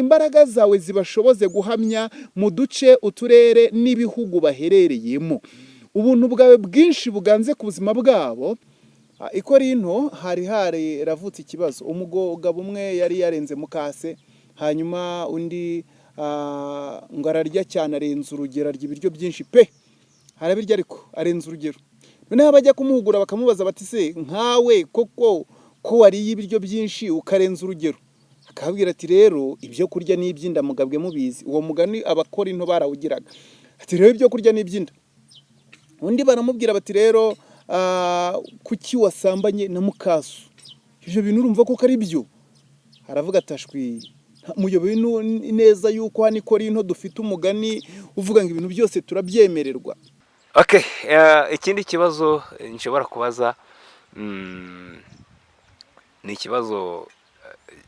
imbaraga zawe zibashoboze guhamya mu duce uturere n'ibihugu baherereyemo. Ubuntu bwawe bwinshi buganze ku buzima bwabo. Ikorinto hari ravutse ikibazo. Umugabo umwe yari yarenze mukase, hanyuma undi ngo ararya cyane, arenza urugero, arya ibiryo byinshi pe, harabirya ariko arenza urugero. Noneho abajya kumuhugura bakamubaza bati se nkawe koko ko wariye ibiryo byinshi ukarenza urugero? Akabwira ati rero ibyo kurya n'ibyinda mugabwe mubizi. Uwo mugani Abakorinto barawugiraga. Ati rero ibyo kurya n'ibyinda. Undi baramubwira bati rero kuki wasambanye na mukaso? Ibyo bintu urumva ko ari byo? Aravuga atashwi muyoboye neza yuko hano Ikorinto dufite umugani uvuga ngo ibintu byose turabyemererwa. Okay, ikindi kibazo nshobora kubaza ni ikibazo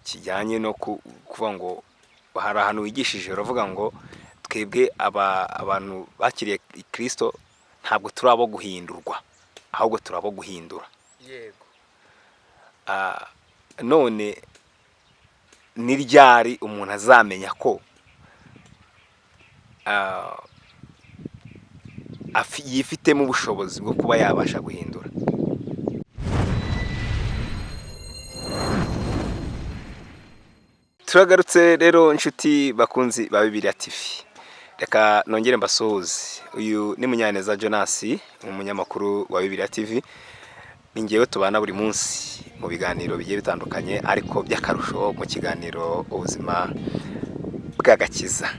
kijyanye no kuvuga ngo hari ahantu wigishije uravuga ngo twebwe abantu bakiriye Kristo ntabwo turabo guhindurwa, ahubwo turabo guhindura. Yego. None ni ryari umuntu azamenya ko yifitemo ubushobozi bwo kuba yabasha guhindura? Turagarutse rero inshuti bakunzi ba Bibiliya TV. Reka nongere mbasuhuze. Uyu ni Munyaneza Jonas, umunyamakuru wa Bibiliya TV. Ningewe tubana buri munsi mu biganiro bigiye bitandukanye, ariko by'akarusho mu kiganiro ubuzima bw'agakiza.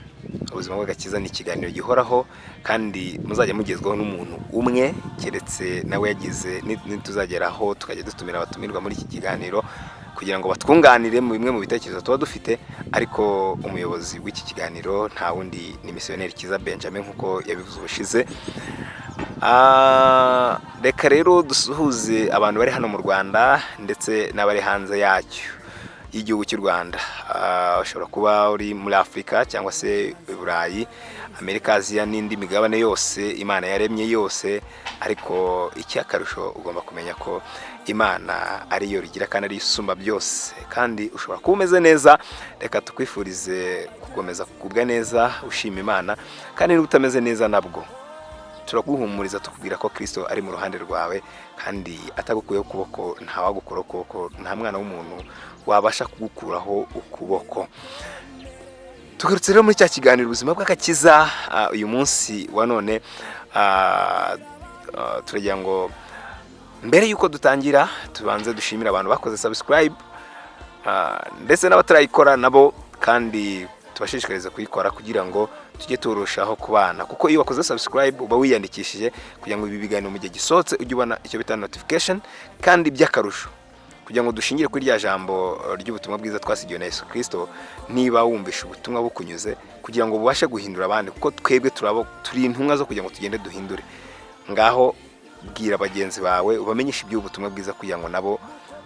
Ubuzima bw'agakiza ni ikiganiro gihoraho kandi muzajya mugezwaho n'umuntu umwe, keretse nawe yagize nituzageraho tukajya dutumira abatumirwa muri iki kiganiro kugira ngo batwunganire mu bimwe mu bitekerezo tuba dufite. Ariko umuyobozi w'iki kiganiro nta wundi ni Misiyoneri CYIZA Benjamin nkuko yabivuze ubushize. Reka rero dusuhuze abantu bari hano mu Rwanda ndetse n'abari hanze yacyo y'igihugu cy'u Rwanda. Ushobora kuba uri muri Afrika cyangwa se Burayi, Amerika, Aziya n'indi migabane yose Imana yaremye yose. Ariko icyakarusho ugomba kumenya ko Imana ariyo rigira kandi ari isumba byose, kandi ushobora kuba umeze neza. Reka tukwifurize gukomeza kugubwa neza, ushima Imana, kandi niba utameze neza nabwo turaguhumuriza tukubwira ko Kristo ari mu ruhande rwawe kandi atagukuyeho ukuboko ntawagukora ukuboko, nta mwana w'umuntu wabasha kugukuraho ukuboko. Tugarutse rero muri cya kiganiro ubuzima bw'agakiza. Uyu munsi wa none turagira ngo mbere yuko dutangira tubanze dushimira abantu bakoze subscribe ndetse n'abatarayikora nabo, kandi tubashishikariza kuyikora kugira ngo tujye turushaho kubana, kuko iyo wakoze subscribe uba wiyandikishije kugira ngo ibi biganiro mu gihe gisohotse ujye ubona icyo bita notification. Kandi by'akarusho kugira ngo dushingire kuri rya jambo ry'ubutumwa bwiza twasigiwe na Yesu Kristo, niba wumvisha ubutumwa bukunyuze kugira ngo bubashe guhindura abandi, kuko twebwe turi intumwa zo kugira ngo tugende duhindure. Ngaho bwira bagenzi bawe ubamenyesha iby'ubutumwa bwiza kugira ngo nabo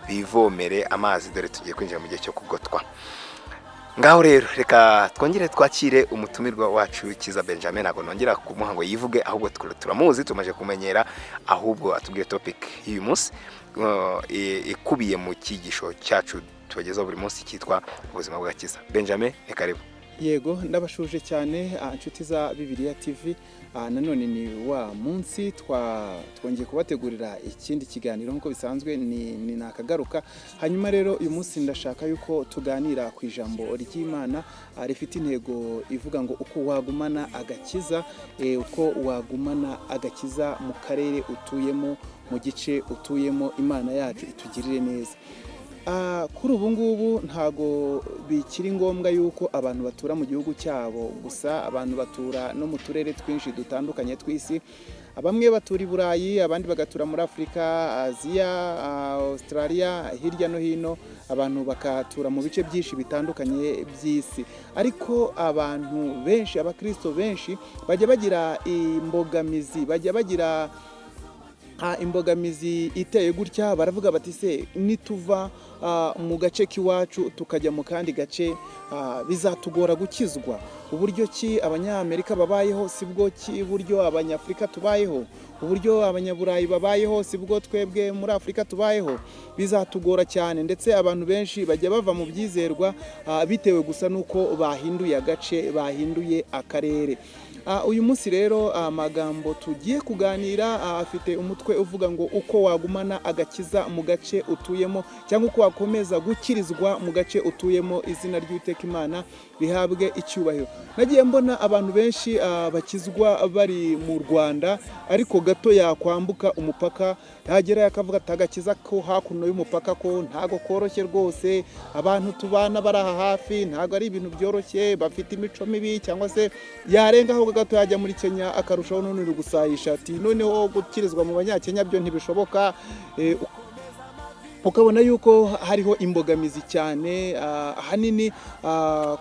bivomere amazi, dore tugiye kwinjira mu gihe cyo kugotwa. Ngaho rero reka twongere twakire umutumirwa wacu CYIZA Benjamin. Ntabwo nongera kumuha ngo yivuge, ahubwo turamuzi, tumaje kumenyera, ahubwo atubwire topic y'uyu munsi ikubiye mu kigisho cyacu tubagezaho buri munsi cyitwa ubuzima bw'agakiza. Benjamin, ni karibu. Yego, ndabashuje cyane inshuti za Bibiliya TV. Nanone ni wa munsi twongeye kubategurira ikindi kiganiro nk'uko bisanzwe ni nakagaruka. Hanyuma rero uyu munsi ndashaka yuko tuganira ku ijambo ry'Imana rifite intego ivuga ngo uko wagumana agakiza, uko wagumana agakiza mu karere utuyemo, mu gice utuyemo. Imana yacu itugirire neza. Kuri ubu ngubu ntago bikiri ngombwa yuko abantu batura mu gihugu cyabo gusa, abantu batura no mu turere twinshi dutandukanye tw'isi. Bamwe batura i Burayi, abandi bagatura muri Afrika, Aziya, Australia, hirya no hino. Abantu bakatura mu bice byinshi bitandukanye by'isi. Ariko abantu benshi, abakristo benshi bajya bagira imbogamizi, bajya bagira imbogamizi iteye gutya baravuga bati se nituva mu gace k'iwacu tukajya mu kandi gace bizatugora gukizwa. Uburyo ki abanyamerika babayeho sibwo ki buryo abanyafrika tubayeho, uburyo abanyaburayi babayeho sibwo twebwe muri Afrika tubayeho, bizatugora cyane. Ndetse abantu benshi bajya bava mu byizerwa bitewe gusa nuko bahinduye agace, bahinduye akarere. Uyu munsi rero amagambo tugiye kuganira afite umutwe uvuga ngo uko wagumana agakiza mu gace utuyemo, cyangwa uko wakomeza gukirizwa mu gace utuyemo, izina ry'Uwiteka Imana rihabwe icyubahiro. Nagiye mbona abantu benshi bakizwa bari mu Rwanda, ariko gato yakwambuka umupaka yagera yakavuga ati agakiza ko hakuno y'umupaka ko ntago koroshye rwose, abantu tubana bari aha hafi ntago ari ibintu byoroshye, bafite imico mibi, cyangwa se yarenga aho gato yajya muri Kenya akarushaho none gusayisha ati noneho gukirizwa mu Banyakenya byo ntibishoboka. Ukabona yuko hariho imbogamizi cyane ahanini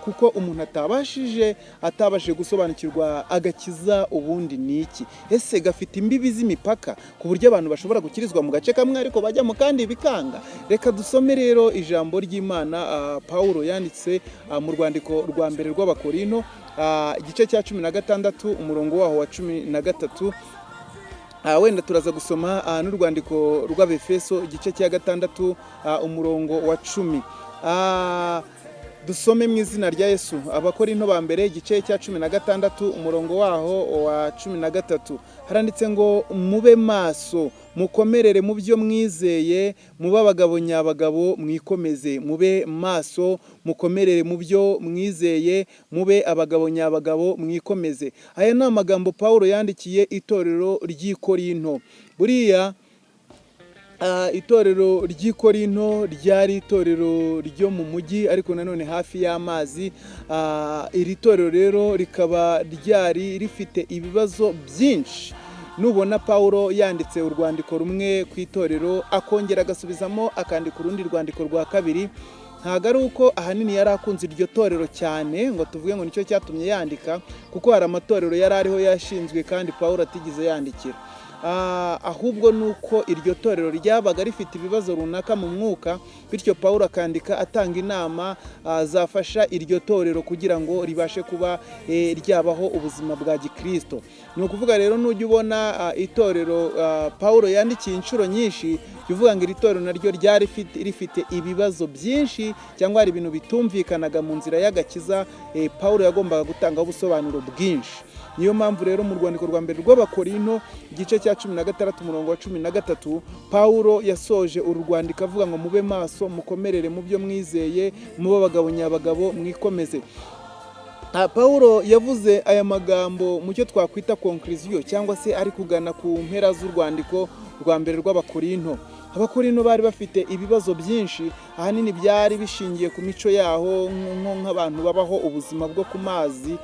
kuko umuntu atabashije gusobanukirwa agakiza ubundi niki, ese gafite imbibi z'imipaka ku buryo abantu bashobora gukirizwa mu gace kamwe ariko bajya mu kandi bikanga. Reka dusome rero ijambo ry'Imana Pawulo yanditse mu rwandiko rwa mbere rw'Abakorinto igice cya 16 umurongo waho wa 13. Wenda turaza gusoma n'urwandiko rw'Abefeso igice cya 6 umurongo wa 10. Dusome mu izina rya Yesu. Abakorinto ba mbere igice cya 16 umurongo waho wa 13 haranditse ngo mube maso, mukomerere mu byo mwizeye, mube abagabo nyabagabo mwikomeze. Mube maso, mukomerere mu byo mwizeye, mube abagabo nyabagabo mwikomeze. Aya ni amagambo Pawulo yandikiye itorero ry'i Korinto. Buriya itorero ry'i Korinto ryari itorero ryo mu mujyi ariko nanone hafi y'amazi. Iri torero rero rikaba ryari rifite ibibazo byinshi. Nubona Pawulo yanditse urwandiko rumwe ku itorero akongera agasubizamo akandika urundi rwandiko rwa kabiri, ntago ari uko ahanini yari akunze iryo torero cyane ngo tuvuge ngo nicyo cyatumye yandika, kuko hari amatorero yari ariho yashinzwe kandi Pawulo atigeze yandikira. Ahubwo nuko iryo torero ryabaga rifite ibibazo runaka mu mwuka, bityo Pawulo akandika atanga inama zafasha iryo torero kugira ngo ribashe kuba ryabaho ubuzima bwa gikristo. Ni ukuvuga rero nujya ubona itorero Pawulo yandikiye inshuro nyinshi, bivuga ngo iri torero naryo ryari rifite ibibazo byinshi, cyangwa hari ibintu bitumvikanaga mu nzira y'agakiza. Pawulo yagombaga gutangaho ubusobanuro bwinshi. Niyo mpamvu rero mu rwandiko rwa mbere rw'Abakorinto igice cya 16 umurongo wa 13 Pawulo yasoje uru rwandiko avuga ngo mube maso, mukomerere mu byo mwizeye, mube abagabo nyabagabo mwikomeze. Pawulo yavuze aya magambo mu cyo twakwita conclusion, cyangwa se ari kugana ku mpera z'urwandiko rwa mbere rw'Abakorinto. Abakorinto bari bafite ibibazo byinshi, ahanini byari bishingiye ku mico yaho, nk'abantu babaho ubuzima bwo ku mazi,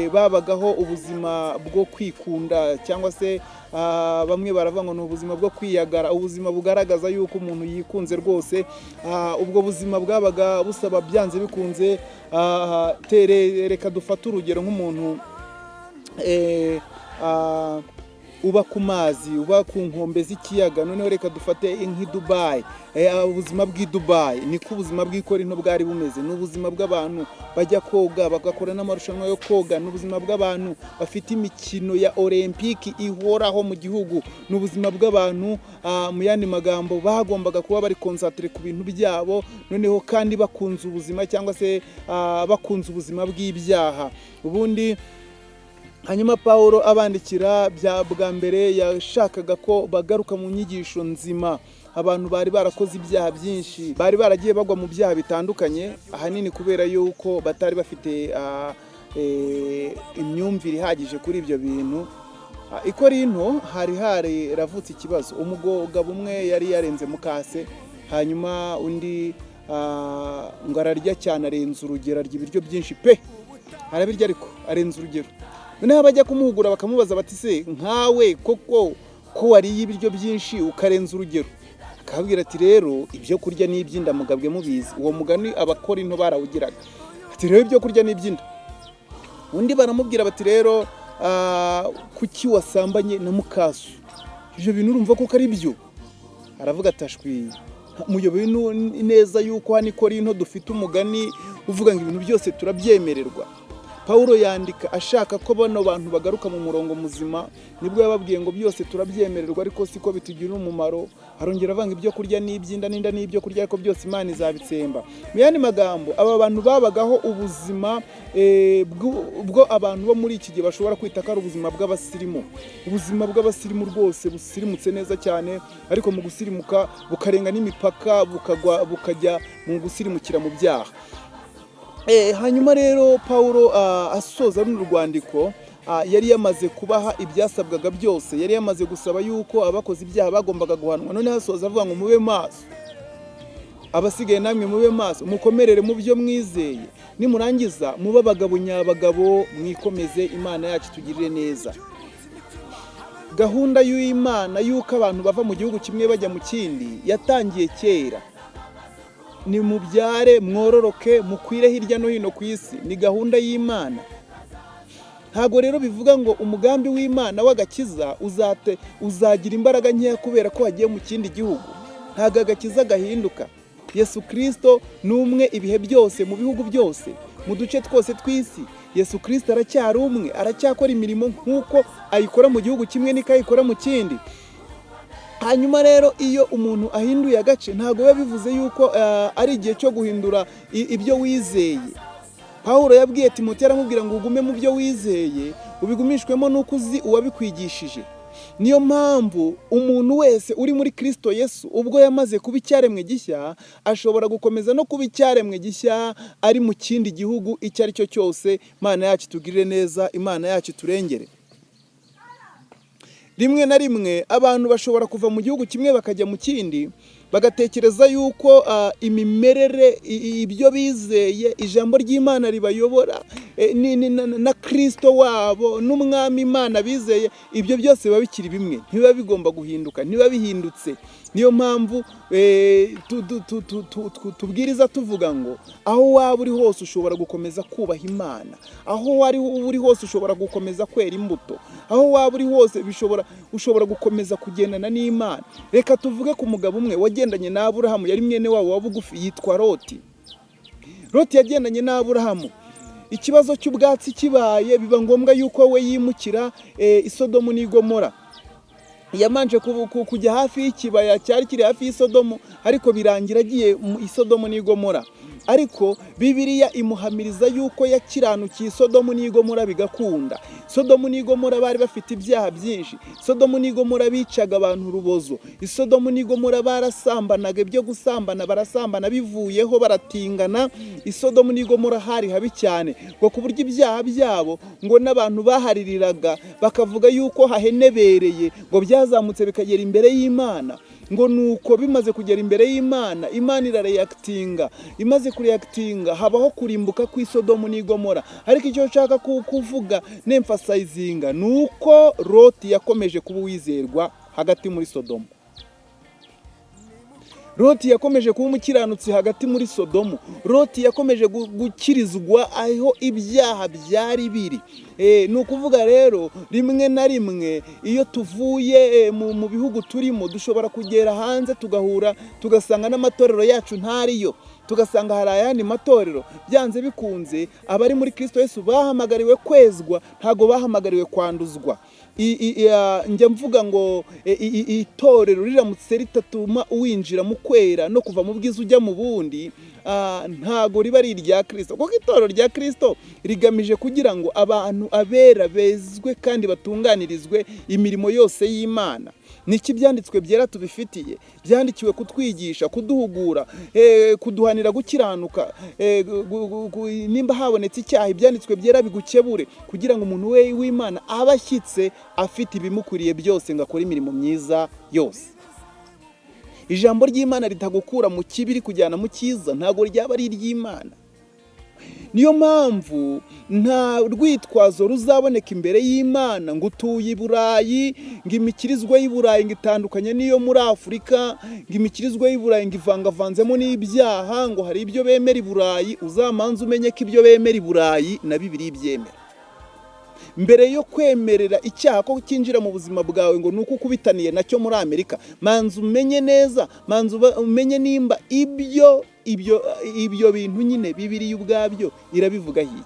babagaho ubuzima bwo kwikunda, cyangwa se bamwe baravuga ngo ni ubuzima bwo kwiyagara, ubuzima bugaragaza yuko umuntu yikunze rwose. Ubwo buzima bwabaga busaba byanze bikunze. Reka dufate urugero nk'umuntu uba ku mazi, uba ku nkombe z'ikiyaga. Noneho reka dufate nk'i Dubai. Ubuzima bw'i Dubai niko ubuzima bw'i Korinto bwari bumeze. Ni ubuzima bw'abantu bajya koga bagakora n'amarushanwa yo koga. Ni ubuzima bw'abantu bafite imikino ya Olympique ihoraho mu gihugu. Ni ubuzima bw'abantu mu yandi magambo bagombaga kuba bari concentré ku bintu byabo, noneho kandi bakunze ubuzima, cyangwa se bakunze ubuzima bw'ibyaha. Ubundi hanyuma Pawulo abandikira bwa mbere yashakaga ko bagaruka mu nyigisho nzima. Abantu bari barakoze ibyaha byinshi, bari baragiye bagwa mu byaha bitandukanye, ahanini kubera yuko batari bafite imyumvire ihagije kuri ibyo bintu. I Korinto hari ravutse ikibazo. Umugabo umwe yari yarenze mukase, hanyuma undi ngo ararya cyane, arenza urugero, arya ibiryo byinshi pe, arabirya ariko arenza urugero. Noneho bajya kumuhugura bakamubaza bati se nkawe koko ko wariye ibiryo byinshi ukarenza urugero? Akabwira ati rero ibyo kurya n'ibyinda mugabwe mubizi. Uwo mugani Abakorinto barawugiraga, ati rero ibyo kurya n'ibyinda. Undi baramubwira bati rero kuki wasambanye na mukasu? ibyo bintu urumva ko ari byo? Aravuga atashwi, muyoboye neza yuko hano i Korinto dufite umugani uvuga ngo ibintu byose turabyemererwa. Pawulo yandika ashaka ko bano bantu bagaruka mu murongo muzima, nibwo yababwiye ngo byose turabyemererwa ariko siko bitugirira umumaro. Arongera avanga ibyo kurya n'iby'inda n'inda n'ibyo kurya ariko byose Imana izabitsemba. Mu yandi magambo, aba bantu babagaho ubuzima bwo abantu bo muri iki gihe bashobora kwita ko ari ubuzima bw'abasirimu. Ubuzima bw'abasirimu rwose busirimutse neza cyane, ariko mu gusirimuka bukarenga n'imipaka bukajya mu gusirimukira mu byaha. Hanyuma rero Pawulo asoza runo rwandiko, yari yamaze kubaha ibyasabwaga byose, yari yamaze gusaba yuko abakoze ibyaha bagombaga guhanwa. None hasoza avuga ngo mube maso, abasigaye namwe mube maso, mukomerere mu byo mwizeye, nimurangiza mube abagabo nyabagabo, mwikomeze, Imana yacu tugirire neza. Gahunda y'Imana yuko abantu bava mu gihugu kimwe bajya mu kindi yatangiye kera. Ni mubyare, mwororoke, mukwire hirya no hino ku isi, ni gahunda y'Imana. Ntabwo rero bivuga ngo umugambi w'Imana w'agakiza uzagira imbaraga nkeya kubera ko wagiye mu kindi gihugu. Ntabwo agakiza gahinduka. Yesu Kristo ni umwe ibihe byose, mu bihugu byose, mu duce twose tw'isi. Yesu Kristo aracyari umwe, aracyakora imirimo nk'uko ayikora mu gihugu kimwe niko ayikora mu kindi. Hanyuma rero iyo umuntu ahinduye agace, ntabwo biba bivuze yuko ari igihe cyo guhindura ibyo wizeye. Pawulo yabwiye Timoteyo aramubwira ngo ugume mu byo wizeye, ubigumishwemo n'uko uzi uwabikwigishije. Niyo mpamvu umuntu wese uri muri Kristo Yesu, ubwo yamaze kuba icyaremwe gishya, ashobora gukomeza no kuba icyaremwe gishya ari mu kindi gihugu icyo ari cyo cyose. Imana yacu tugirire neza, Imana yacu turengere. Rimwe na rimwe abantu bashobora kuva mu gihugu kimwe bakajya mu kindi, bagatekereza yuko imimerere, ibyo bizeye, ijambo ry'Imana ribayobora, na Kristo wabo n'umwami Imana bizeye, ibyo byose biba bikiri bimwe, ntibiba bigomba guhinduka, ntibiba bihindutse. Niyo mpamvu tubwiriza tuvuga ngo aho waba uri hose ushobora gukomeza kubaha Imana, aho uri hose ushobora gukomeza kwera imbuto, aho waba uri hose ushobora gukomeza kugendana n'Imana. Reka tuvuge ku mugabo umwe wagendanye na Aburahamu, yari mwene wabo wa bugufi, yitwa Loti. Loti yagendanye na Aburahamu. Ikibazo cy'ubwatsi kibaye, biba ngombwa yuko we yimukira i Sodomu n'i Gomora. Yamanje kujya hafi y'ikibaya cyari kiri hafi y'Isodomu, ariko birangira agiye i Sodomu n'i Gomora. Ariko Bibiliya imuhamiriza yuko yakiranukiye Sodomu n'i Gomora bigakunda. Sodomu n'i Gomora bari bafite ibyaha byinshi. Sodomu n'i Gomora bicaga abantu urubozo. Sodomu n'i Gomora barasambanaga, ibyo gusambana barasambana bivuyeho baratingana. Sodomu n'i Gomora hari habi cyane, ngo ku buryo ibyaha byabo ngo n'abantu bahaririraga bakavuga yuko hahenebereye, ngo byazamutse bikagera imbere y'Imana. Ngo nuko bimaze kugera imbere y'Imana, Imana irareactinga. Imaze kureactinga, habaho kurimbuka kw'i Sodomu n'i Gomora. Ariko icyo nshaka kuvuga nemphasizinga nuko Loti yakomeje kuba uwizerwa hagati muri Sodomu. Loti yakomeje kuba umukiranutsi hagati muri Sodomu. Loti yakomeje gukirizwa aho ibyaha byari biri. Ni ukuvuga rero rimwe na rimwe iyo tuvuye mu bihugu turimo, dushobora kugera hanze tugahura tugasanga n'amatorero yacu ntariyo, tugasanga hari ayandi matorero. Byanze bikunze abari muri Kristo Yesu bahamagariwe kwezwa, ntago bahamagariwe kwanduzwa. Njya mvuga ngo itorero riramutse ritatuma uwinjira mu kwera no kuva mu bwiza ujya mu bundi, ntago riba ari irya Kristo. Kuko itorero rya Kristo rigamije kugira ngo abantu abera bezwe kandi batunganirizwe imirimo yose y'Imana. Niki byanditswe byera tubifitiye? Byandikiwe kutwigisha, kuduhugura, kuduhanira gukiranuka. Nimba habonetse icyaha, ibyanditswe byera bigukebure, kugira ngo umuntu w'Imana abashyitse afite ibimukwiriye byose ngo akore imirimo myiza yose. Ijambo ry'Imana ritagukura mu kibi rikujyana mu cyiza, ntago ryaba ari iry'Imana. Niyo mpamvu nta rwitwazo ruzaboneka imbere y'Imana ngo utuye i Burayi, ngo imikirizwa y'i Burayi ngo itandukanye n'iyo muri Afurika, ngo imikirizwa y'i Burayi ngo ivangavanzemo n'ibyaha, ngo hari ibyo bemera i Burayi. Uzamanze umenye ko ibyo bemera i Burayi na Bibiliya ibyemera. mbere yo kwemerera icyaha ko cyinjira mu buzima bwawe ngo nuko ukubitaniye nacyo muri Amerika, manza umenye neza, manza umenye nimba ibyo bintu nyine Bibiliya ubwabyo irabivuga iki.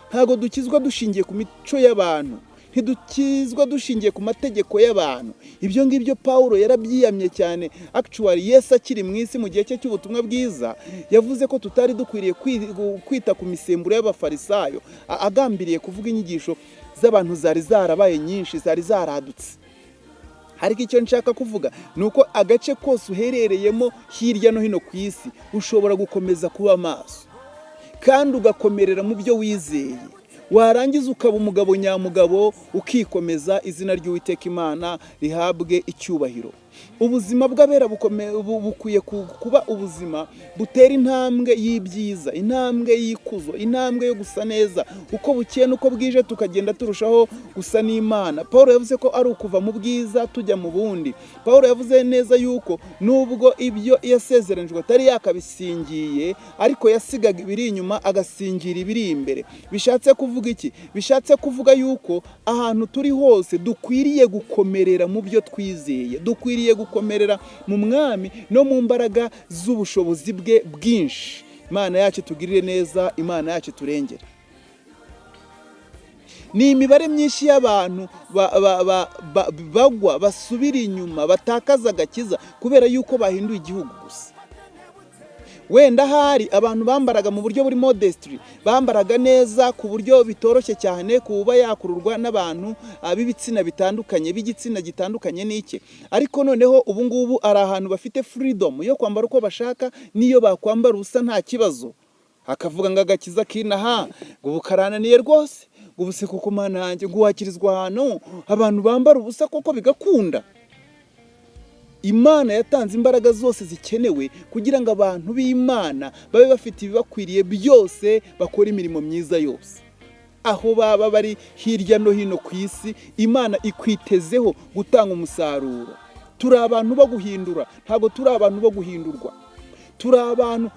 Ntago dukizwa dushingiye ku mico y'abantu, ntidukizwa dushingiye ku mategeko y'abantu. Ibyo ngibyo Paulo yarabyiyamye cyane. Actually Yesu akiri mu isi mu gihe cye cy'ubutumwa bwiza yavuze ko tutari dukwiriye kwita ku misemburo y'abafarisayo, agambiriye kuvuga inyigisho z'abantu zari zarabaye nyinshi, zari zaradutse. Ariko icyo nshaka kuvuga ni uko agace kose uherereyemo hirya no hino ku isi ushobora gukomeza kuba maso kandi ugakomerera mu byo wizeye. Warangiza ukaba umugabo nyamugabo, ukikomeza, izina ry'Uwiteka Imana rihabwe icyubahiro. Ubuzima bw'abera bukwiye kuba ubuzima butera intambwe y'ibyiza, intambwe y'ikuzo, intambwe yo gusa neza. Uko bukeye nuko bwije tukagenda turushaho gusa n'Imana. Paulo yavuze ko ari ukuva mu bwiza tujya mu bundi. Paulo yavuze neza yuko nubwo ibyo yasezeranijwe atari yakabisingiye, ariko yasigaga ibiri inyuma agasingira ibiri imbere. Bishatse kuvuga iki? Bishatse kuvuga yuko ahantu turi hose dukwiriye gukomerera mu byo twizeye, dukwiriye gukomerera mu mwami no mu mbaraga z'ubushobozi bwe bwinshi. Imana yacu tugirire neza, Imana yacu turengere. Ni imibare myinshi y'abantu bagwa, basubira inyuma, batakaza agakiza kubera yuko bahinduye igihugu gusa. Wenda hari abantu bambaraga mu buryo buri modestry, bambaraga neza ku buryo bitoroshye cyane kuba yakururwa n'abantu b'ibitsina bitandukanye, b'igitsina gitandukanye n'iki. Ariko noneho ubu ngubu ari ahantu bafite freedom yo kwambara uko bashaka, niyo bakwambara ubusa nta kibazo. Akavuga ngo agakiza kinaha, ngo bukarananiye rwose, ngo ubuse kuko Mana yanjye ngo wakirizwa ahantu abantu bambara ubusa koko bigakunda. Imana yatanze imbaraga zose zikenewe kugira ngo abantu b'Imana babe bafite ibibakwiriye byose, bakora imirimo myiza yose. Aho baba bari hirya no hino ku isi, Imana ikwitezeho gutanga umusaruro. Turi abantu bo guhindura, ntago turi abantu bo guhindurwa. Turi abantu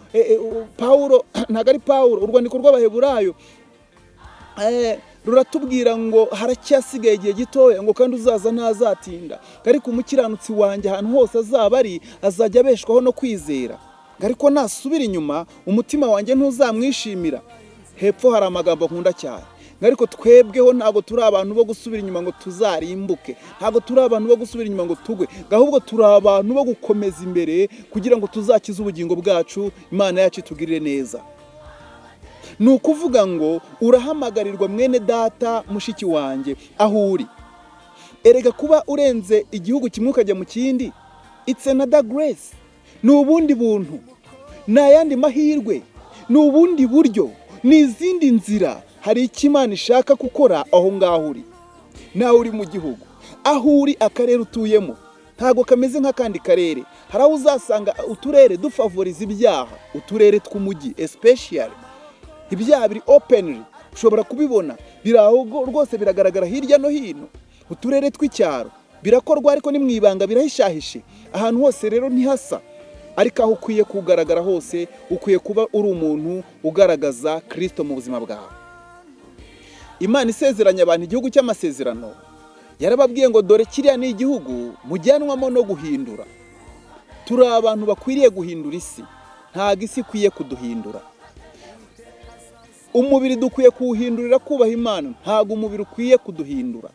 Paulo, ntago ari Paulo, urwandiko rw'Abaheburayo ruratubwira ngo haracyasigaye igihe gitoya, ngo kandi uzaza ntazatinda, ariko umukiranutsi wanjye ahantu hose azaba ari azajya abeshwaho no kwizera, ariko nasubira inyuma umutima wanjye ntuzamwishimira. Hepfo hari amagambo nkunda cyane, ariko twebweho ntago turi abantu bo gusubira inyuma ngo tuzarimbuke, ntago turi abantu bo gusubira inyuma ngo tugwe, ahubwo turi abantu bo gukomeza imbere kugira ngo tuzakize ubugingo bwacu. Imana yacu itugirire neza. Ni ukuvuga ngo urahamagarirwa mwene data, mushiki wanjye, aho uri. Erega kuba urenze igihugu kimwe ukajya mu kindi, it's another grace. Ni ubundi buntu, ni ayandi mahirwe, ni ubundi buryo, ni izindi nzira. Hari icyo Imana ishaka gukora aho ngaho uri. Nawe uri mu gihugu, aho uri, akarere utuyemo ntago kameze nk'akandi karere. Hari aho uzasanga uturere dufavoriza ibyaha, uturere tw'umujyi especially. Ibyaha biri openly, ushobora kubibona, biraho rwose, biragaragara hirya no hino. Uturere tw'icyaro birakorwa ariko ni mwibanga, birahishahishe. Ahantu hose rero ntihasa, ariko aho ukwiye kugaragara hose ukwiye kuba uri umuntu ugaragaza Kristo mu buzima bwawe. Imana isezeranya abantu igihugu cy'amasezerano, yarababwiye ngo dore kiriya ni igihugu mujyanwamo no guhindura. Turi abantu bakwiriye guhindura isi, ntago isi ikwiye kuduhindura. Umubiri dukwiye kuwuhindurira kubaha Imana, ntago umubiri ukwiye kuduhindura.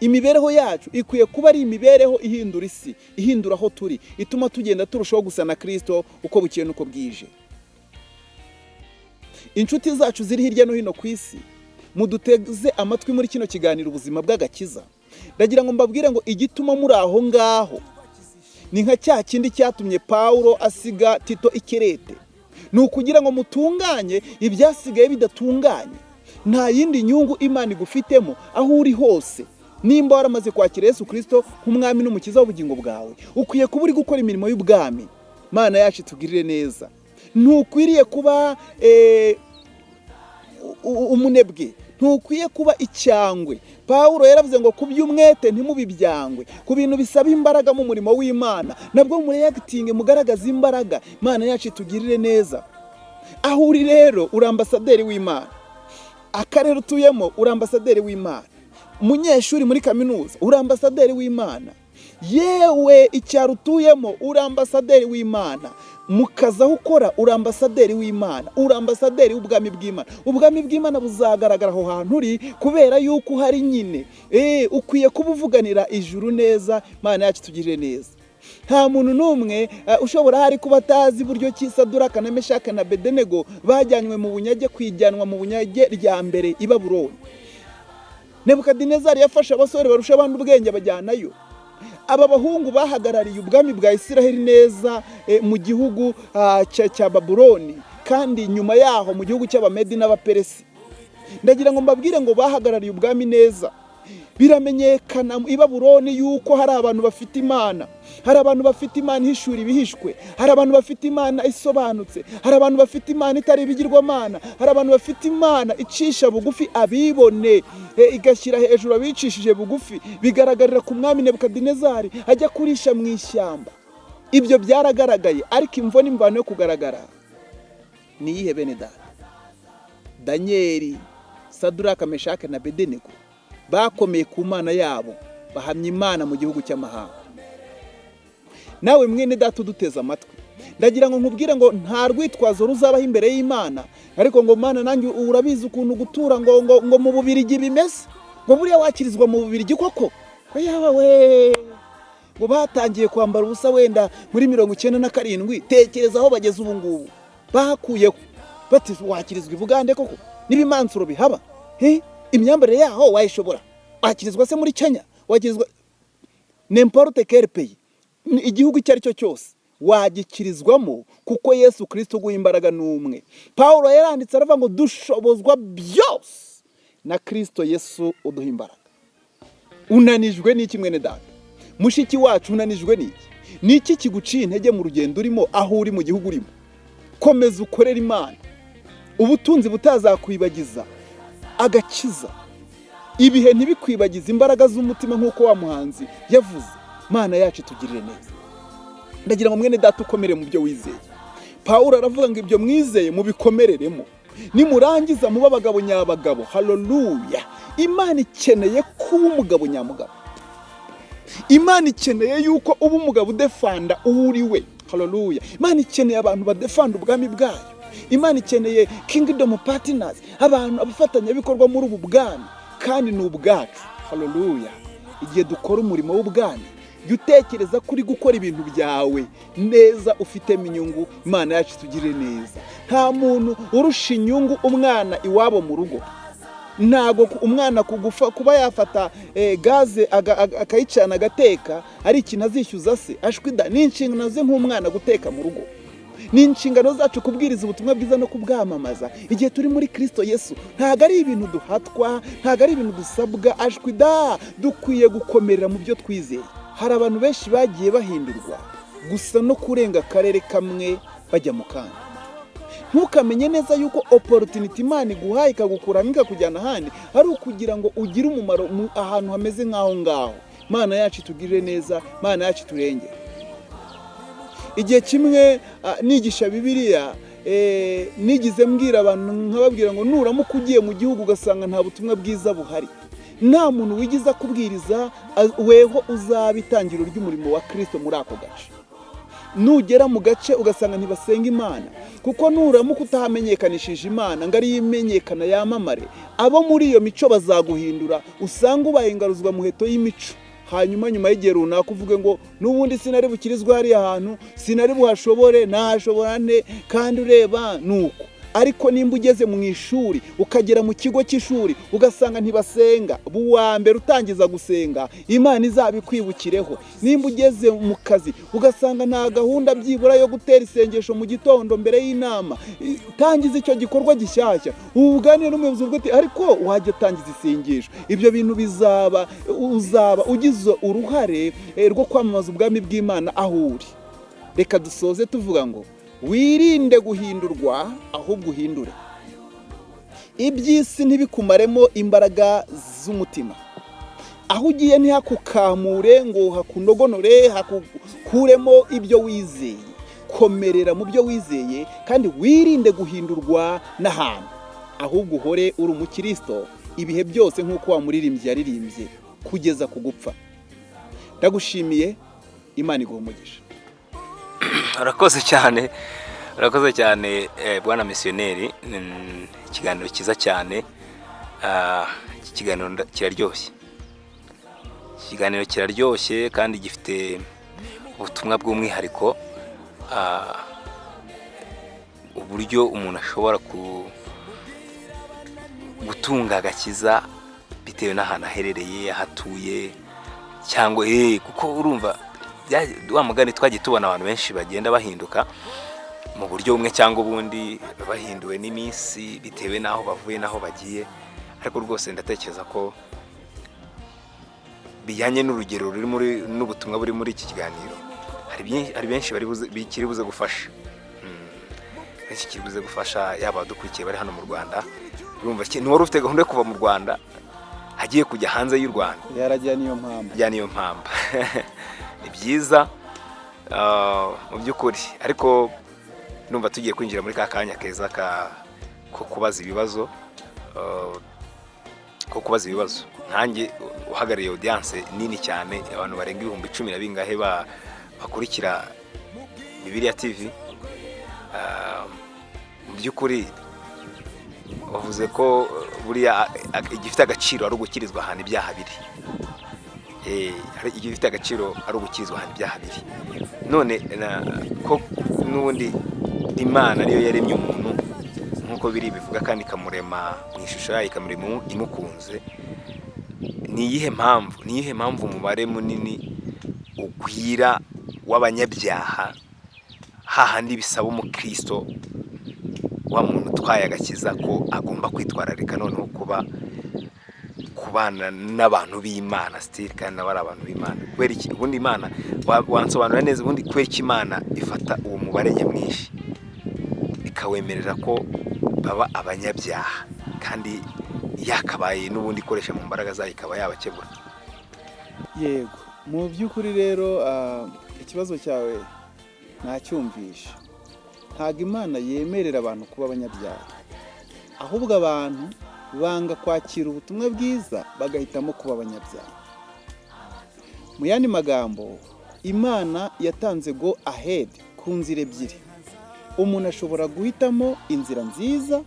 Imibereho yacu ikwiye kuba ari imibereho ihindura isi, ihindura aho turi, ituma tugenda turushaho gusa na Kristo uko bukeye nuko bwije. Inshuti zacu ziri hirya no hino ku isi, muduteze amatwi muri kino kiganiro ubuzima bw'agakiza. Ndagira ngo mbabwire ngo igituma muri aho ngaho ni nka cya kindi cyatumye Paulo asiga Tito Ikerete. Ni ukugira ngo mutunganye ibyasigaye bidatunganye. Nta yindi nyungu Imana igufitemo aho uri hose. Nimba waramaze kwakira Yesu Kristo nk'umwami n'umukiza w'ubugingo bwawe, ukwiye kuba uri gukora imirimo y'ubwami. Mana yacu tugirire neza. Ntukwiriye kuba umunebwe, ntukwiye kuba icyangwe. Paulo yaravuze ngo kuby'umwete ntimubibyangwe, ku bintu bisaba imbaraga mu murimo w'Imana nabwo mureactinge, mugaragaza imbaraga. Imana yacu tugirire neza. Aho uri rero uri ambasaderi w'Imana. akarere utuyemo uri ambasaderi w'Imana, umunyeshuri muri kaminuza uri ambasaderi w'Imana, yewe icyaro utuyemo uri ambasaderi w'Imana, mu kazi aho ukora uri ambasaderi w'Imana, uri ambasaderi w'ubwami bw'Imana. Ubwami bw'Imana buzagaragara aho hantu uri kubera yuko uhari nyine. Ukwiye kubuvuganira ijuru neza. Imana yacu tugirire neza. Nta muntu n'umwe ushobora hari kuba atazi buryo ki Saduraka na Meshaki na Abedenego bajyanywe mu bunyage, kwijyanwa mu bunyage rya mbere i Babuloni. Nebukadinezari yafashe abasore barusha abandi ubwenge bajyanayo. Aba bahungu bahagarariye ubwami bwa Isiraheli neza mu gihugu cya Babuloni, kandi nyuma yaho mu gihugu cy'Abamedi n'Abaperesi. Ndagira ngo mbabwire ngo bahagarariye ubwami neza. Biramenyekana i Babuloni yuko hari abantu bafite Imana, hari abantu bafite Imana ihishura ibihishwe, hari abantu bafite Imana isobanutse, hari abantu bafite Imana itari ibigirwamana, hari abantu bafite Imana icisha bugufi abibone, igashyira hejuru abicishije bugufi. Bigaragarira ku mwami Nebukadinezari ajya kurisha mu ishyamba. Ibyo byaragaragaye, ariko imvo n'imvano yo kugaragara ni iyihe bene data? Danieli, Saduraka, Meshaki na Abedenego bakomeye ku Mana yabo, bahamya Imana mu gihugu cy'amahanga. Nawe mwene data uduteze amatwi, ndagira ngo nkubwire ngo nta rwitwazo ruzabaho imbere y'Imana, ariko ngo Mana nanjye urabizi ukuntu gutura ngo mu Bubirigi bimeze, ngo buriya wakirizwa mu Bubirigi koko. Yawe ngo batangiye kwambara ubusa wenda muri 97, tekereza aho bageze ubu ngubu. Bakuyeho bati wakirizwa i Bugande koko, n'ibimansuro bihaba. Imyambarire yaho wayishobora. Wakirizwa se muri Kenya, wakirizwa n'importe quel pays, igihugu icyo ari cyo cyose wagikirizwamo, kuko Yesu Kristo guha imbaraga n'umwe. Paulo yaranditse aravuga ngo dushobozwa byose na Kristo Yesu uduha imbaraga. Unanijwe n'iki mwene data? Mushiki wacu unanijwe n'iki? Niki kiguciye intege mu rugendo urimo, aho uri mu gihugu urimo? Komeza ukorera Imana, ubutunzi butazakwibagiza agakiza, ibihe ntibikwibagiza imbaraga z'umutima nk'uko wa muhanzi yavuze. Mana yacu tugirire neza. Ndagira ngo mwene data ukomere mu byo wizeye. Paulo aravuga ngo ibyo mwizeye mubikomereremo, nimurangiza muba abagabo nyabagabo. Haleluya! Imana ikeneye kuba umugabo nyamugabo. Imana ikeneye yuko uba umugabo udefanda uwo uri we. Haleluya! Imana ikeneye abantu badefanda ubwami bwayo. Imana ikeneye kingdom partners, abantu abafatanya bikorwa muri ubu bwami, kandi ni ubwacu. Haleluya! Igihe dukora umurimo w'ubwami, jya utekereza kuri gukora ibintu byawe neza, ufitemo inyungu. Imana yacu tugirire neza. Nta muntu urusha inyungu umwana iwabo mu rugo. Ntago umwana kuba yafata gaze akayicana agateka ari ikintu azishyuza se. Ashwida ni inshingano ze nk'umwana guteka mu rugo. Ni inshingano zacu kubwiriza ubutumwa bwiza no kubwamamaza. Igihe turi muri Kristo Yesu, ntago ari ibintu duhatwa, ntago ari ibintu dusabwa. Ashwida dukwiye gukomerera mu byo twizeye. Hari abantu benshi bagiye bahindurwa gusa no kurenga akarere kamwe bajya mu kandi. Ntukamenye neza yuko opportunity Imana iguhaye ikagukuramo ikakujyana ahandi ari ukugira ngo ugire umumaro ahantu hameze nk'aho ngaho. Mana yacu tugirire neza, Mana yacu turengere. Igihe kimwe nigisha Bibiliya, nigize mbwira abantu nkababwira ngo nuramuka ugiye mu gihugu ugasanga nta butumwa bwiza buhari, nta muntu wigiza kubwiriza, weho uzaba itangiriro ry'umurimo wa Kristo muri ako gace. Nugera mu gace ugasanga ntibasenga Imana, kuko nuramuka utahamenyekanishije Imana ngo ari imenyekana yamamare, abo muri iyo mico bazaguhindura, usanga ubaye ingaruzwa muheto y'imico. Hanyuma nyuma y'igihe runaka uvuge ngo n'ubundi sinari bukirizwa hariya hantu, sinari buhashobore, nahashobora nte, kandi ureba nuko. Ariko nimba ugeze mu ishuri, ukagera mu kigo cy'ishuri ugasanga ntibasenga, buwa mbere utangiza gusenga, Imana izabikwibukireho. Nimba ugeze mu kazi ugasanga nta gahunda byibura yo gutera isengesho mu gitondo mbere y'inama, tangiza icyo gikorwa gishyashya, ubuganire n'umuyobozi uvuga ati ariko wajya utangiza isengesho. Ibyo bintu uzaba ugize uruhare rwo kwamamaza ubwami bw'Imana aho uri. Reka dusoze tuvuga ngo wirinde guhindurwa, ahubwo uhindure. Iby'isi ntibikumaremo imbaraga z'umutima. Aho ugiye ntihakukamure ngo hakunogonore, hakukuremo ibyo wizeye. Komerera mu byo wizeye kandi wirinde guhindurwa n'ahantu. ahubwo uhore uri umukristo ibihe byose nk'uko wamuririmbye yaririmbye kugeza ku gupfa. Ndagushimiye, Imana iguhe umugisha. Urakoze cyane bwana misiyoneri, ikiganiro cyiza cyane. Iki kiganiro kiraryoshye kandi gifite ubutumwa bw'umwihariko, uburyo umuntu ashobora gutunga agakiza bitewe n'ahantu aherereye, ahatuye, cyangwa kuko urumva wa mugani twagiye tubona abantu benshi bagenda bahinduka mu buryo bumwe cyangwa ubundi, bahinduwe n'iminsi bitewe n'aho bavuye n'aho bagiye. Ariko rwose ndatekereza ko bijyanye n'urugero ruri n'ubutumwa buri muri iki kiganiro, hari benshi bikiri buze gufasha, benshi kiri buze gufasha, yaba abadukurikiye bari hano mu Rwanda. Urumva wari ufite gahunda yo kuva mu Rwanda agiye kujya hanze y'u Rwanda, yarajya niyo mpamvu ni byiza mu by'ukuri. Ariko numva tugiye kwinjira muri ka kanya keza ko kubaza ibibazo, nkanjye uhagarariye audience nini cyane, abantu barenga 10,000 na bingahe bakurikira Bibiliya TV. Mu by'ukuri bavuze ko buriya igifite agaciro ari ugukirizwa ahantu ibyaha biri. Igifite agaciro ari ugukirizwa ahantu ibyaha biri. None ko n'ubundi Imana ariyo yaremye umuntu nk'uko biri bivuga, kandi ikamurema mu ishusho yayo, ikamurema imukunze. Ni iyihe mpamvu umubare munini ugwira w'abanyabyaha, hahandi bisaba umukristo wa muntu utwaye agakiza ko agomba kwitwararika noneho kubana n'abantu b'Imana still, kandi nabo ari abantu b'Imana? Kubera iki ubundi Imana wansobanurira neza, ubundi kubera iki Imana ifata uwo mubare nyamwinshi ikawemerera ko baba abanyabyaha, kandi yakabaye n'ubundi ikoresha mu mbaraga zayo ikaba yabakebura? Yego, mu by'ukuri rero ikibazo cyawe nacyumvisha. Ntabwo Imana yemerera abantu kuba abanyabyaha, ahubwo abantu banga kwakira ubutumwa bwiza bagahitamo kuba abanyabyaha. Mu yandi magambo, Imana yatanze go ahead ku nzira ebyiri. Umuntu ashobora guhitamo inzira nziza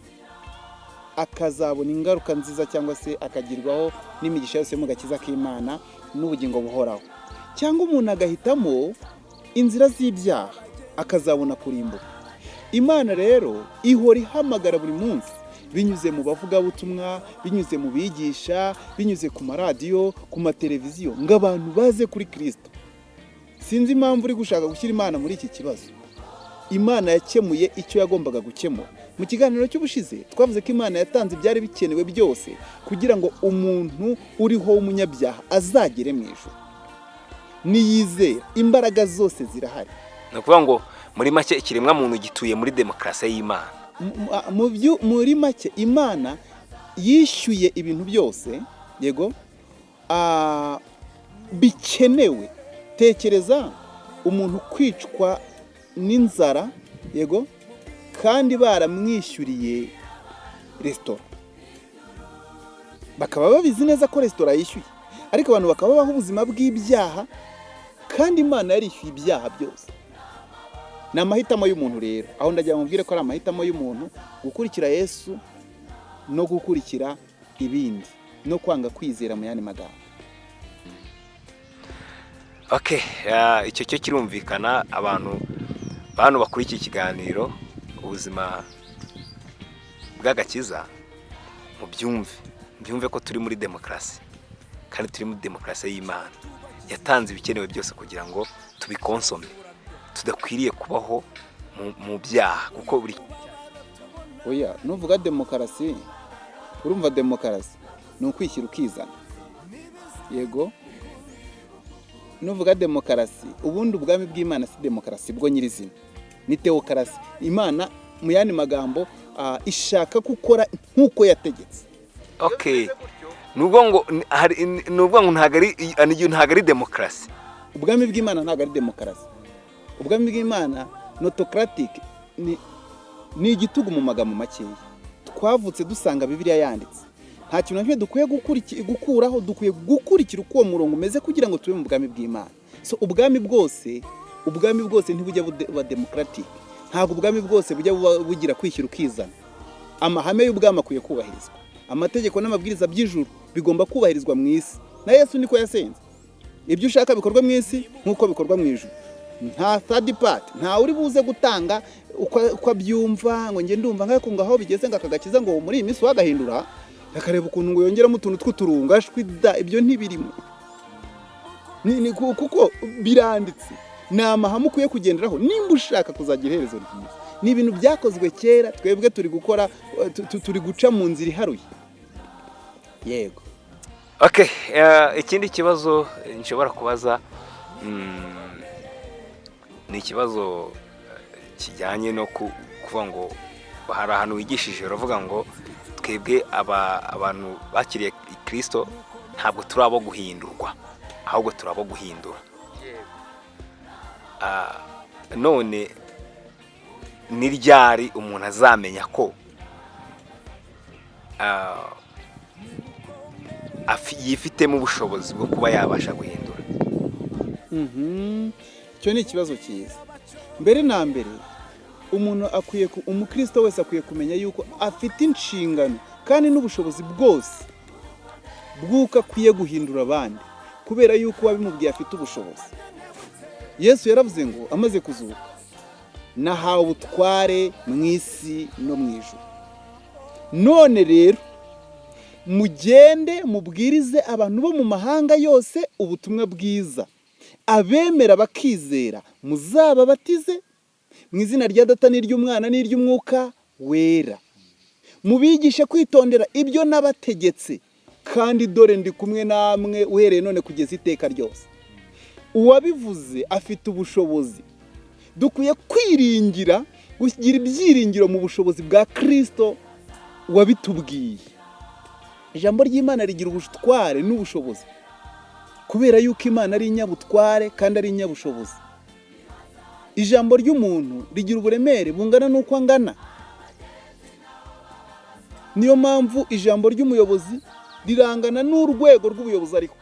akazabona ingaruka nziza, cyangwa se akagirwaho n'imigisha yose mu gakiza k'Imana n'ubugingo buhoraho, cyangwa umuntu agahitamo inzira z'ibyaha akazabona kurimbuka. Imana rero ihora ihamagara buri munsi, binyuze mu bavugabutumwa, binyuze mu bigisha, binyuze ku maradiyo, ku mateleviziyo, ngo abantu baze kuri Kristo. Sinzi impamvu uri gushaka gushyira Imana muri iki kibazo. Imana yakemuye icyo yagombaga gukemura. Mu kiganiro cy'ubushize twavuze ko Imana yatanze ibyari bikenewe byose kugira ngo umuntu uriho w'umunyabyaha azagere mu ijuru. Niyizera, imbaraga zose zirahari. Ni ukuvuga ngo muri make ikiremwa muntu gituye muri demokarasi y'Imana. Muri make Imana yishyuye ibintu byose, yego, bikenewe. Tekereza umuntu kwicwa n'inzara, yego, kandi baramwishyuriye resitora. Bakaba babizi neza ko resitora yishyuye, ariko abantu bakaba babaho ubuzima bw'ibyaha, kandi Imana yarishyuye ibyaha byose. Ni amahitamo y'umuntu rero. Aho ndagira mubwire ko ari amahitamo y'umuntu gukurikira Yesu no gukurikira ibindi, no kwanga kwizera mu yandi magambo. Okay, icyo cyo kirumvikana. Abantu bakuri iki kiganiro ubuzima bw'agakiza, mu byumve ko turi muri demokarasi, kandi turi muri demokarasi y'Imana. Yatanze ibikenewe byose kugira ngo tubikonsome, tudakwiriye kubaho mu byaha. Kuko buri nuvuga demokarasi, urumva demokarasi ni ukwishyira ukizana, yego. Nuvuga demokarasi, ubundi ubwami bw'Imana si demokarasi bwo nyirizina, ni teokarasi. Imana mu yandi magambo ishaka gukora nk'uko yategetse. Okay, nubwo ngo ntabwo ari demokarasi. Ubwami bw'Imana ntabwo ari demokarasi. Ubwami bw'Imana notocratic, ni igitugu mu magambo makeya. twavutse dusanga Bibiliya yanditse. Nta kintu nk'icyo dukwiye gukuraho, dukwiye gukurikira uko uwo murongo umeze kugira ngo tube mu bwami bw'Imana. So ubwami bwose ntibujya buba democratic. Ntabwo ubwami bwose bujya bugira kwishyira ukizana. Amahame y'ubwami akwiye kubahirizwa. Amategeko n'amabwiriza by'ijuru bigomba kubahirizwa mu isi. Na Yesu niko yasenze. Ibyo ushaka bikorwa mu isi nk'uko bikorwa mu ijuru. Nta third party, nta uri buze gutanga uko abyumva ngo nge ndumva nk'ako ngaho bigeze ngo akagakiza ngo muri iyi minsi wagahindura akareba ukuntu ngo yongeramo utuntu tw'uturunga shwida. Ibyo ntibirimo. Kuko biranditse. Ni amahame ukwiye kugenderaho nimba ushaka kuzagira iherezo ryiza. Ni ibintu byakozwe kera, twebwe turi gukora, turi guca mu nzira iharuye. Yego. Okay, ikindi kibazo nshobora kubaza ni ikibazo kijyanye no kuvuga ngo hari ahantu wigishije uravuga ngo twebwe abantu bakiriye Kristo ntabwo turabo guhindurwa, ahubwo turabo guhindura. None ni ryari umuntu azamenya ko yifitemo ubushobozi bwo kuba yabasha guhindura? Icyo ni ikibazo cyiza. Mbere na mbere umukristo wese akwiye kumenya yuko afite inshingano kandi n'ubushobozi bwose bw'uko akwiye guhindura abandi, kubera yuko wabimubwiye afite ubushobozi. Yesu yaravuze ngo amaze kuzuka, nahawe ubutware mu isi no mu ijuru. None rero mugende mubwirize abantu bo mu mahanga yose ubutumwa bwiza. Abemera bakizera muzababatize mu izina rya Data n'iry'Umwana n'iry'Umwuka wera. Mubigishe kwitondera ibyo nabategetse, kandi dore ndi kumwe namwe uhereye none kugeza iteka ryose. Uwabivuze afite ubushobozi. Dukwiye kwiringira, kugira ibyiringiro mu bushobozi bwa Kristo wabitubwiye. Ijambo ry'Imana rigira ubutware n'ubushobozi, kubera yuko Imana ari inyabutware kandi ari inyabushobozi. Ijambo ry'umuntu rigira uburemere bungana n'uko angana. Niyo mpamvu ijambo ry'umuyobozi rirangana n'urwego rw'ubuyobozi ariko.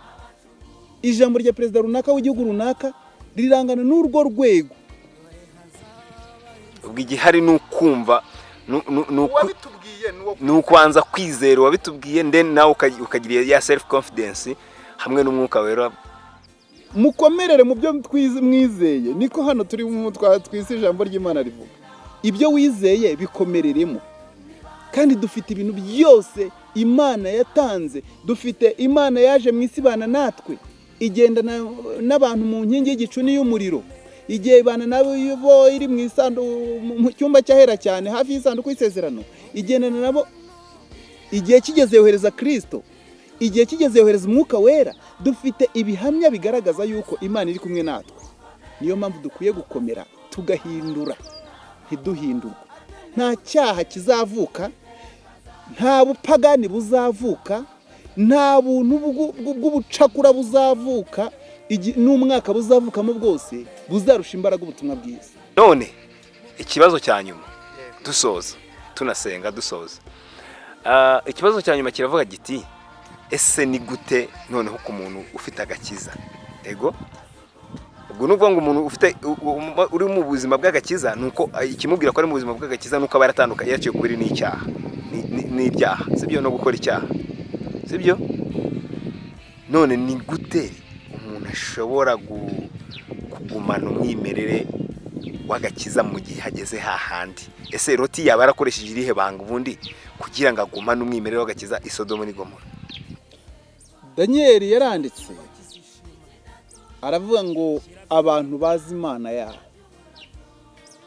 Ijambo rya perezida runaka w'igihugu runaka rirangana n'urwo rwego. Ubwo igihari n'ukumva n'ukwanza kwizera wabitubwiye, then nawe ukagira ya self confidence hamwe n'Umwuka wera. Mukomerere mu byo mwizeye, niko hano turi mu twise ijambo ry'Imana rivuga. Ibyo wizeye bikomereremo. Kandi dufite ibintu byose Imana yatanze. Dufite Imana yaje mu isi bana natwe, igenda n'abantu mu nkingi y'igicu n'iy'umuriro. Igihe ibana nabo iri mu cyumba cyahera cyane hafi y'isanduku y'isezerano. Igendana nabo igihe kigeze yohereza Kristo, igihe kigeze yohereza Umwuka wera. Dufite ibihamya bigaragaza yuko Imana iri kumwe natwe. Niyo mpamvu dukwiye gukomera tugahindura, ntiduhindurwe. Nta cyaha kizavuka, nta bupagani buzavuka, nta buntu bw'ubucakura buzavuka, n'umwaka buzavukamo bwose buzarusha imbaraga ubutumwa bwiza. None ikibazo cya nyuma dusoza, tunasenga dusoza. Ikibazo cya nyuma kiravuga giti, ese ni gute noneho ku muntu ufite agakiza? Ego ubwo nubwo ngo umuntu ufite uri mu buzima bw'agakiza, nuko ikimubwira ko ari mu buzima bw'agakiza nuko aba yaratandukanye, yaciye kubiri n'icyaha n'ibyaha, sibyo, no gukora icyaha, sibyo. None ni gute umuntu ashobora kugumana umwimerere w'agakiza mu gihe hageze hahandi? Ese Loti yaba yarakoresheje irihe banga ubundi kugira ngo agumane umwimerere w'agakiza i Sodomu n'i Gomora? Daniel yaranditse aravuga ngo abantu bazi Imana yabo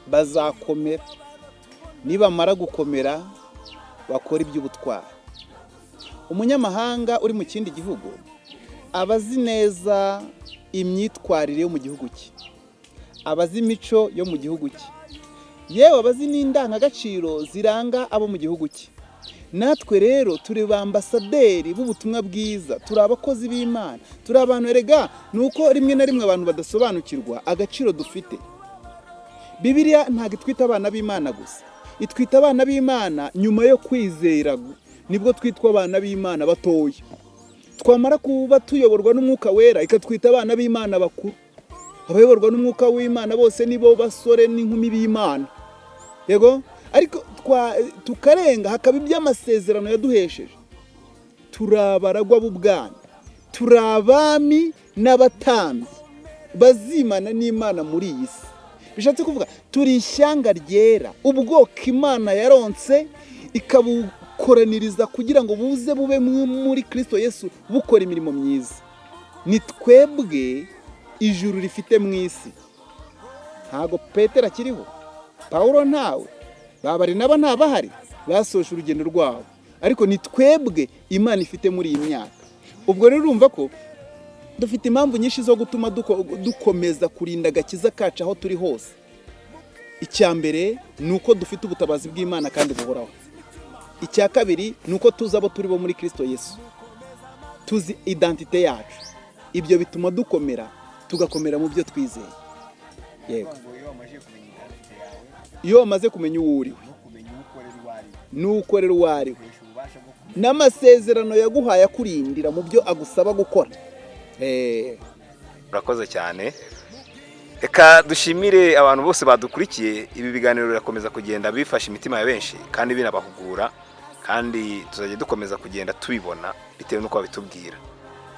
bazakomera, nibamara gukomera bakora iby'ubutwari. Umunyamahanga uri mu kindi gihugu abazi neza imyitwarire yo mu gihugu cye, abazi imico yo mu gihugu cye, yewe abazi n'indangagaciro ziranga abo mu gihugu cye. Natwe rero turi ba ambasaderi b'ubutumwa bwiza, turi abakozi b'Imana, turi abantu. Erega nuko rimwe na rimwe abantu badasobanukirwa agaciro dufite. Bibiliya ntabwo itwita abana b'Imana gusa, itwita abana b'Imana nyuma yo kwizera, nibwo twitwa abana b'Imana batoya. Twamara kuba tuyoborwa n'umwuka wera ikatwita abana b'Imana bakuru. Abayoborwa n'umwuka w'Imana bose nibo basore n'inkumi b'Imana. Yego, ariko tukarenga hakaba iby'amasezerano yaduhesheje. Turabaragwa b'ubwami, turabami n'abatambyi bazimana n'Imana muri iyi si. Bishatse kuvuga turi ishyanga ryera, ubwoko Imana yaronse ikabukoraniriza kugira ngo buze bube muri Kristo Yesu bukora imirimo myiza. Ni twebwe ijuru rifite mu isi. Ntago Petero akiriho, Paulo ntawe, Barinaba ntabahari, basoje urugendo rwabo, ariko ni twebwe Imana ifite muri iyi myaka. Ubwo rero urumva ko dufite impamvu nyinshi zo gutuma dukomeza kurinda agakiza kacu aho turi hose. Icya mbere ni uko dufite ubutabazi bw'Imana kandi buhoraho. Icya kabiri ni uko tuzi abo turi bo muri Kristo Yesu, tuzi identite yacu. Ibyo bituma dukomera, tugakomera mu byo twizeye. Yego, iyo wamaze kumenya uwo uriwe n'ukorera uwo ariwe n'amasezerano yaguhaye akurindira mu byo agusaba gukora. Urakoze cyane. Reka dushimire abantu bose badukurikiye. Ibi biganiro birakomeza kugenda bifasha imitima ya benshi kandi binabahugura, kandi tuzajya dukomeza kugenda tubibona bitewe n'uko babitubwira.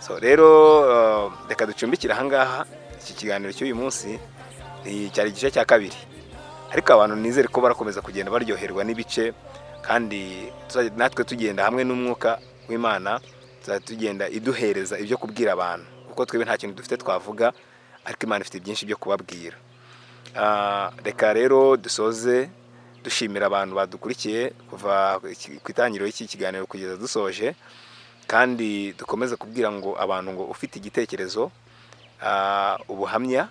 So rero reka ducumbikira ahangaha. Iki kiganiro cy'uyu munsi cyari igice cya kabiri, ariko abantu nizere ko barakomeza kugenda baryoherwa n'ibice, kandi natwe tugenda hamwe n'umwuka w'Imana, tugenda iduhereza ibyo kubwira abantu, kuko twebwe nta kintu dufite twavuga, ariko Imana ifite byinshi byo kubabwira. Reka rero dusoze dushimira abantu badukurikiye kuva ku itangiriro y'iki kiganiro kugeza dusoje, kandi dukomeze kubwira ngo abantu ngo ufite igitekerezo, ubuhamya,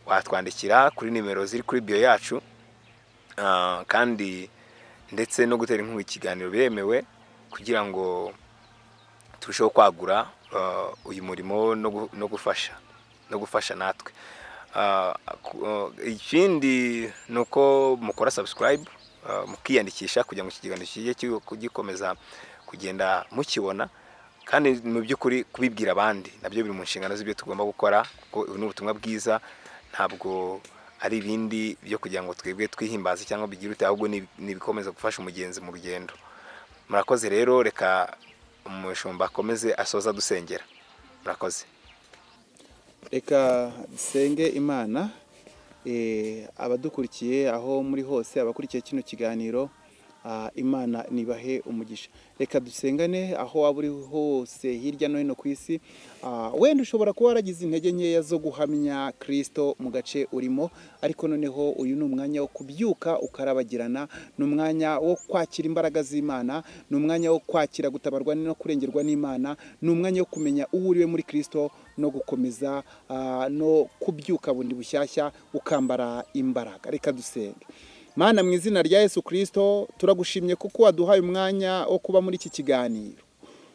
watwandikira kuri nimero ziri kuri bio yacu, kandi ndetse no gutera inkunga ikiganiro biremewe kugira ngo turusheho kwagura uyu murimo no gufasha natwe. Ikindi nuko mukora subscribe, mukiyandikisha kugira ngo ikiganiro kijye gikomeza kugenda mukibona, kandi mu by'ukuri kubibwira abandi nabyo biri mu nshingano z'ibyo tugomba gukora, kuko ni ubutumwa bwiza, ntabwo ari ibindi byo kugira ngo twebwe twihimbaze cyangwa bigire ute, ahubwo nibikomeza gufasha umugenzi mu rugendo. Murakoze rero, reka umushumba akomeze asoza dusengera. Murakoze. Reka dusenge Imana. Abadukurikiye aho muri hose, abakurikiye kino kiganiro, Imana nibahe umugisha. Reka dusengane aho waba uri hose hirya no hino ku isi. Wenda ushobora kuba waragize intege nkeya zo guhamya Kristo mu gace urimo, ariko noneho uyu ni umwanya wo kubyuka ukarabagirana, ni umwanya wo kwakira imbaraga z'Imana, ni umwanya wo kwakira gutabarwa no kurengerwa n'Imana, ni umwanya wo kumenya uwo uriwe muri Kristo no gukomeza no kubyuka bundi bushyashya ukambara imbaraga. Reka dusenge. Mana, mu izina rya Yesu Kristo, turagushimye kuko waduhaye umwanya wo kuba muri iki kiganiro.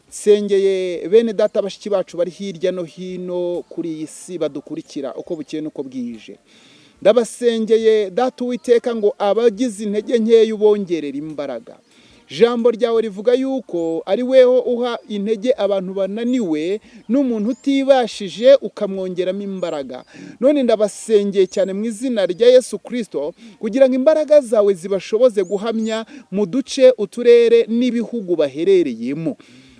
Sengeye bene data bashiki bacu bari hirya no hino kuri iyi si badukurikira uko bukeye nuko bwije. Ndabasengeye data Uwiteka ngo abagize intege nkeya ubongerera imbaraga. Jambo ryawe rivuga yuko ari weho uha intege abantu bananiwe, n'umuntu utibashije ukamwongeramo imbaraga. None ndabasengeye cyane mu izina rya Yesu Kristo kugira ngo imbaraga zawe zibashoboze guhamya mu duce, uturere n'ibihugu baherereyemo.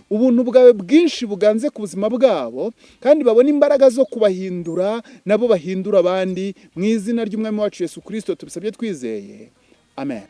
Ubuntu bwawe bwinshi buganze ku buzima bwabo, kandi babona imbaraga zo kubahindura nabo bahindura abandi. Mu izina ry'Umwami wacu Yesu Kristo tubisabye twizeye. Amen.